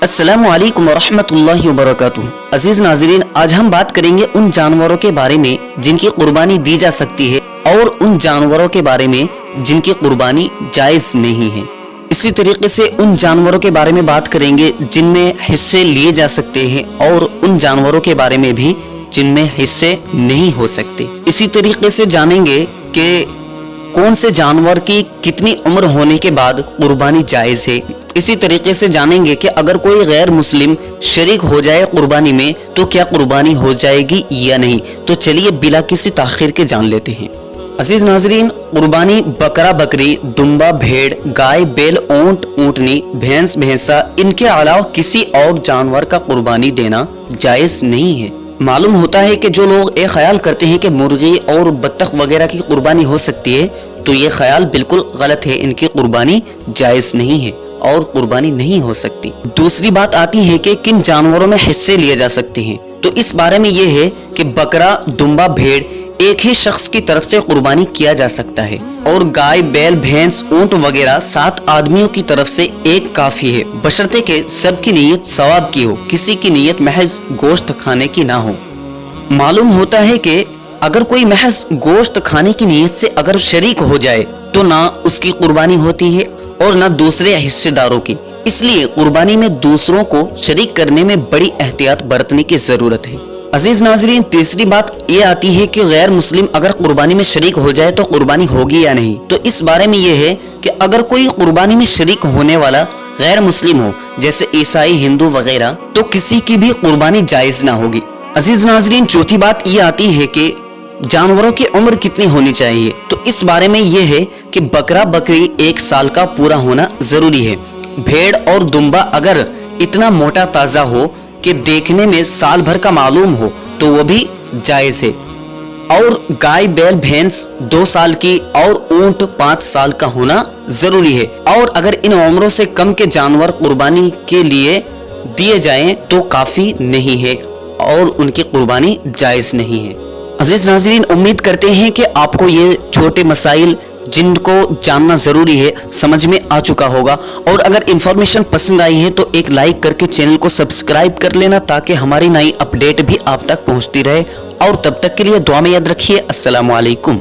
अस्सलामु अलैकुम वरहमतुल्लाहि वबरकातुहू। अजीज नाजरीन, आज हम बात करेंगे उन जानवरों के बारे में जिनकी कुर्बानी दी जा सकती है और उन जानवरों के बारे में जिनकी कुर्बानी जायज़ नहीं है। इसी तरीके से उन जानवरों के बारे में बात करेंगे जिनमें हिस्से लिए जा सकते हैं और उन जानवरों के बारे में भी जिनमें हिस्से नहीं हो सकते। इसी तरीके से जानेंगे कि कौन से जानवर की कितनी उम्र होने के बाद कुर्बानी जायज़ है। इसी तरीके से जानेंगे कि अगर कोई गैर मुस्लिम शरीक हो जाए कुर्बानी में तो क्या कुर्बानी हो जाएगी या नहीं। तो चलिए बिला किसी ताखिर के जान लेते हैं। अजीज नाजरीन, कुर्बानी बकरा बकरी, दुम्बा भेड़, गाय बैल, ऊंट ऊंटनी, भैंस भैंसा, इनके अलावा किसी और जानवर का कुर्बानी देना जायज़ नहीं है। मालूम होता है कि जो लोग ये ख्याल करते हैं कि मुर्गी और बत्तख वगैरह की कुर्बानी हो सकती है, तो ये ख्याल बिल्कुल गलत है। इनकी कुर्बानी जायज़ नहीं है और कुर्बानी नहीं हो सकती। दूसरी बात आती है कि किन जानवरों में हिस्से लिए जा सकते हैं। तो इस बारे में ये है कि बकरा, दुम्बा, भेड़ एक ही शख्स की तरफ से कुर्बानी किया जा सकता है और गाय, बैल, भैंस, ऊंट वगैरह 7 आदमियों की तरफ से एक काफी है, बशर्ते के सबकी नीयत सवाब की हो, किसी की नीयत महज गोश्त खाने की ना हो। मालूम होता है कि अगर कोई महज गोश्त खाने की नीयत से अगर शरीक हो जाए तो ना उसकी कुर्बानी होती है और ना दूसरे हिस्सेदारों की। इसलिए कुर्बानी में दूसरों को शरीक करने में बड़ी एहतियात बरतने की जरूरत है। अजीज नाजरीन, तीसरी बात ये आती है कि गैर मुस्लिम अगर कुर्बानी में शरीक हो जाए तो कुर्बानी होगी या नहीं। तो इस बारे में ये है कि अगर कोई कुर्बानी में शरीक होने वाला गैर मुस्लिम हो, जैसे ईसाई, हिंदू वगैरह, तो किसी की भी कुर्बानी जायज ना होगी। अजीज नाजरीन, चौथी बात ये आती है कि जानवरों की उम्र कितनी होनी चाहिए। तो इस बारे में यह है कि बकरा बकरी 1 साल का पूरा होना जरूरी है। भेड़ और दुम्बा अगर इतना मोटा ताजा हो कि देखने में साल भर का मालूम हो तो वो भी जायज है। और गाय, बैल, भैंस 2 साल की और ऊंट 5 साल का होना जरूरी है। और अगर इन उम्रों से कम के जानवर कुर्बानी के लिए दिए जाएं तो काफी नहीं है और उनकी कुर्बानी जायज नहीं है। अजीज नाज़रीन, उम्मीद करते हैं कि आपको ये छोटे मसाइल जिनको जानना जरूरी है समझ में आ चुका होगा। और अगर इंफॉर्मेशन पसंद आई है तो एक लाइक करके चैनल को सब्सक्राइब कर लेना ताकि हमारी नई अपडेट भी आप तक पहुंचती रहे। और तब तक के लिए दुआ में याद रखिए। अस्सलामु अलैकुम।